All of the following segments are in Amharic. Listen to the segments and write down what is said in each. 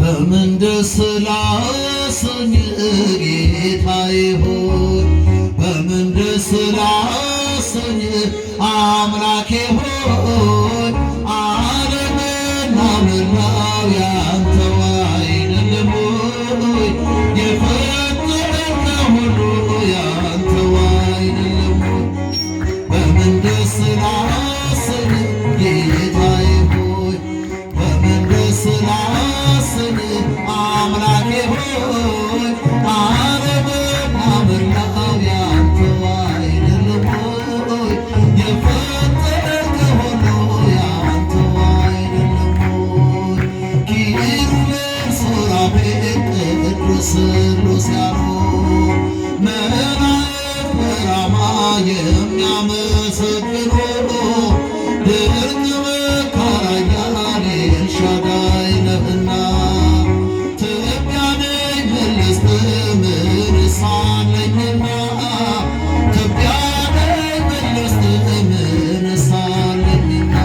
በምን ደስ ላሰኝ ጌታዬ ሆይ በምን ደስ ላሰኝ አምላኬ ሆይ ዓለምና መላው ያንተው አይደለም ሆይ የፈጠርከው ሁሉ ያንተው አይደለም ሆይ በምን ደስ ላሰኝ ጌታዬ ሆይ በምን ደስ ላሰኝ አምላኬ ሆይ ዓለምና መላው ያንተው አይደለም ሆይ የፈጠርከው ሁሉ ያንተው አይደለም ሆይ ኪሩቤል ሱራፌል ቅዱስ ቅዱስ ያሉ መላእክት በራማ የሚያመሰግኑ ድንቅ መካር ኃያል ኤልሻዳይ ነህና ትቢያ ነኝ መለስ ምን ሳለኝና ትቢያ ነኝ መለስ ምን ሳለኝና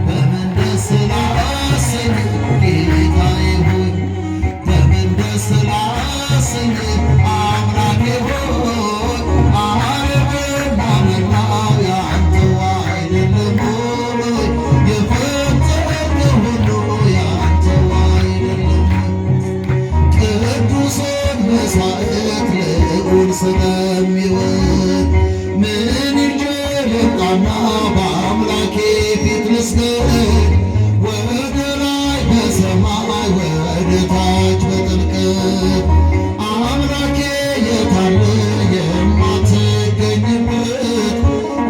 በምን ደስ ላሰኝ ጌታዬ ሆይ በምን ደስ ላሰኝ አምላኬ ሆይ ዓለምና መላው ያንተው አይደለም ሆይ የፈጠርከው ሁሉ ያንተው አይደለም ቅዱሱን መሥዋዕት ልዑል ስለሚወድ ምን ይዤ ልምጣና በአምላኬ ፊት ልስገድ ወደ ላይ በሰማይ ወደ ታች በጥልቀት አምላኬ የታለ የማትገኝበት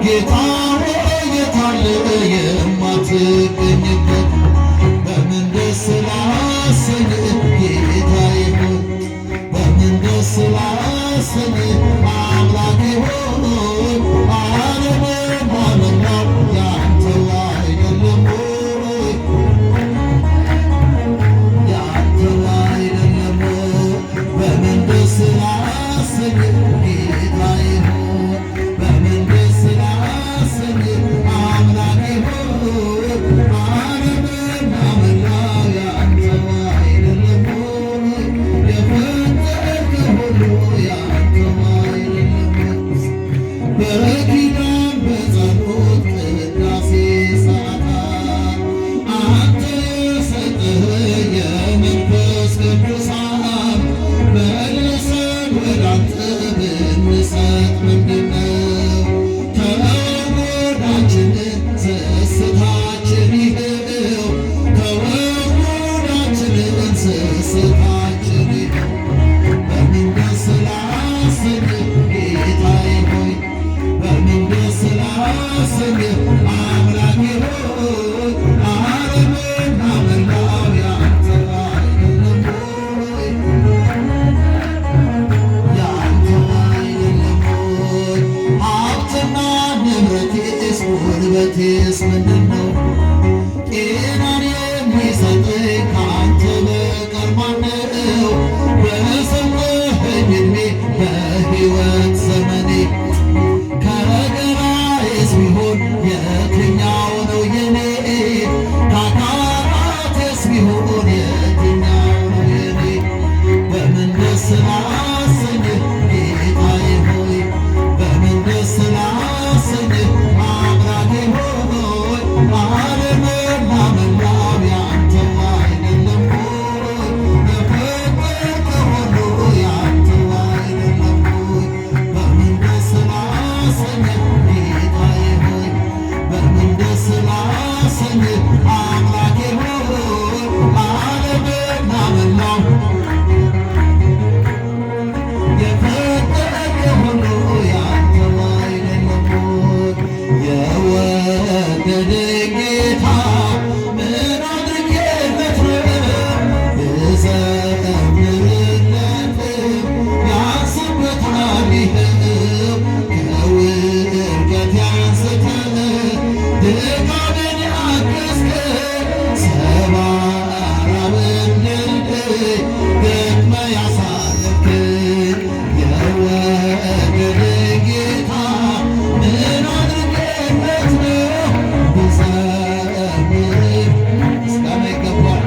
ጌታ ሆይ የታለ የማትገኝበት በምን ደስ ላሰኝ ጌታዬ ሆይ በምን ደስ ላሰኝ አምላኬ ሆይ ዓለምና መላው ያንተው አይደለም ሆይ ያንተው አይደለም ሆይ በምን ደስ ላሰኝ ጌታዬ ሆይ በምን ደስ ላሰኝ አምላኬ ሆይ ዓለምና መላው ያንተው አይደለም ሆይ የፈጠርከው ሁሉ ያንተው አይደለም ሆይ በኪዳን በጸሎት ቅዳሴ ሰዓታት አንተ የሰጠኸኝ የመንፈስ ቅዱስ ሀብት መልሰን ወደ አንተ ብንሰጥ ምንድነው ተወዳችንን ስስታችን ይኸው ተወዳችንን ስስታችን ይኸው በምን ደስ ላሰኝ ጌታዬ ሆይ በምን ደስ ላሰኝ አምላኬ ሆይ ዓለምና መላው ያንተው አይደለም ሆይ ያንተው አይደለም ሆይ ሀብትና ንብረቴስ ጉልበቴስ ምንድነው ጤናን የሚሰጠኝ ከአንተ በቀር ማነው በሰጠኸኝ ዕድሜ በሕይወት ዘመኔ ከገላዬስ ቢሆን የትኛው ነው የኔ ከአካላቴስ ቢሆን የትኛው ነው የኔ በምን ደስ ላሰኝ ጌታዬ ሆይ በምን ደስ ላሰኝ አምላኬ ሆይ ዓለምና መላው ያንተው አይደለም ሆይ የፈጠርከው ሁሉ ያንተው አይደለም ሆይ በምን ደስ ላሰኝ ጌታዬ ሆይ በምን ደስ ላሰኝ አምላኬ ሆይ ዓለምና መላው የፈጠርከው ሁሉ ያንተው አይደለም ሆይ የወደደኝ ጌታ ምን አድርጌለት ነው ብዘምርለት ያንስበታል ይኸው ከውድቀቴ አንስተህ ድካሜን ያገዝከኝ ሰባራውን ድልድይ ገጥመህ ያሳለፍከኝ የወደደኝ ጌታ ምን አድርጌለት ነው ብዘምር ምስጋና ይገባል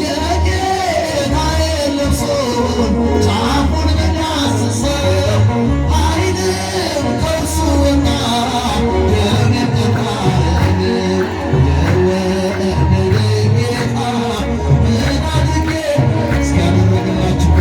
የጌታዬን ልብሱን ጫፉን ብዳስሰው ዓይንም ከእርሱ ወጣ ደሜን ጠጣለኝ የወደደኝ ጌታ ምን አድርጌ እስኪያደረግላችሁ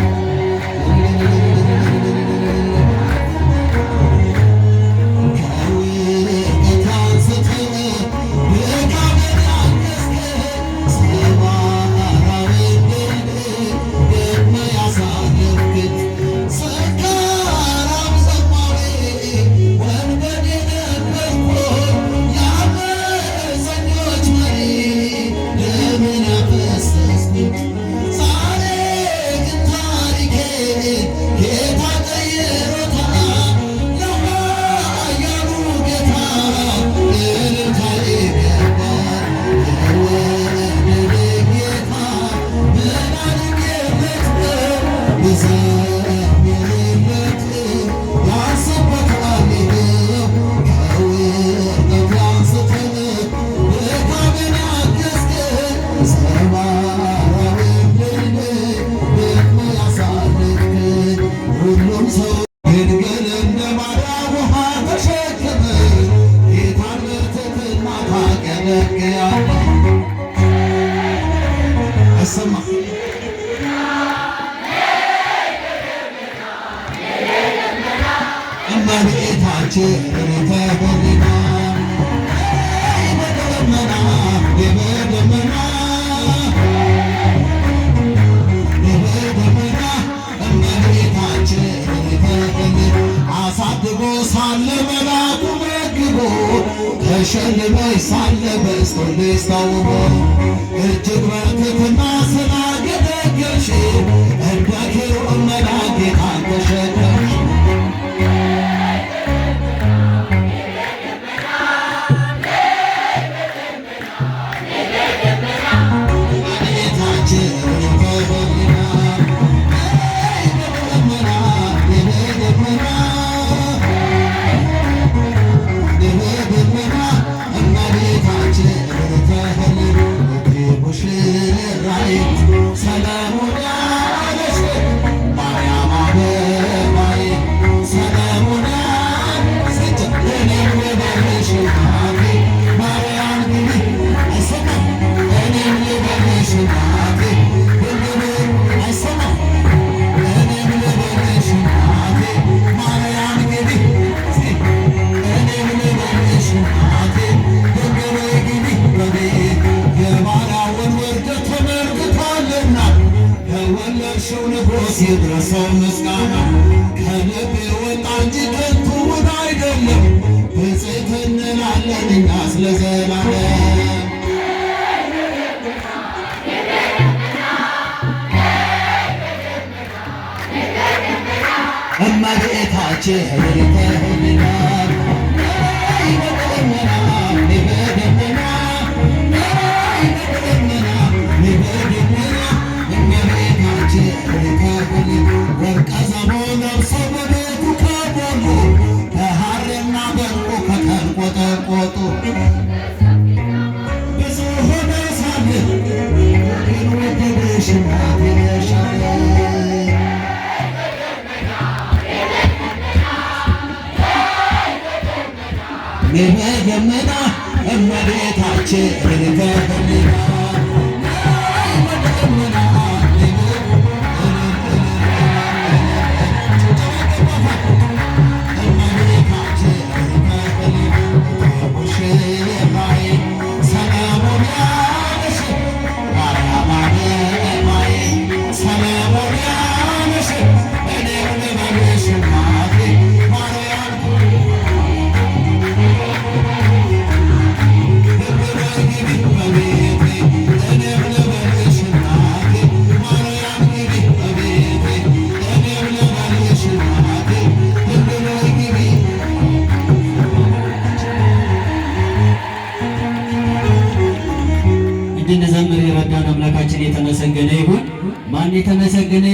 እመቤታችን ተበልና በደመና በደመና እመቤታችን ተበልና አሳድጎ ሳለ መላኩ መግቦ ተሸልመሽ ሳለ በስቶልሽ ተውቦ እጅግ በትሕትና ስላገለገልሽ እንደ ኪሩብ መልአክ ጌታን ተሸከምሽ። ይድረሰው ምስጋና ከልብ የወጣ እንጂ ከንቱን አይደለም። ብፅዕት እንላለን እኛስ ለዘላለም። እመቤታችን ተህልና ወርቀ ዘቦ ለብሶ በቤቱ ከቦሉ በሐርና በዕንቁ ከተንቆጠቆጡ ብዙ ሆነ ሳለ ግን ወደደሽ እናቴ ነሻለ። በደመና እመቤታችን ተህልና እንድንዘምር የረዳን አምላካችን የተመሰገነ ይሁን። ማን የተመሰገነ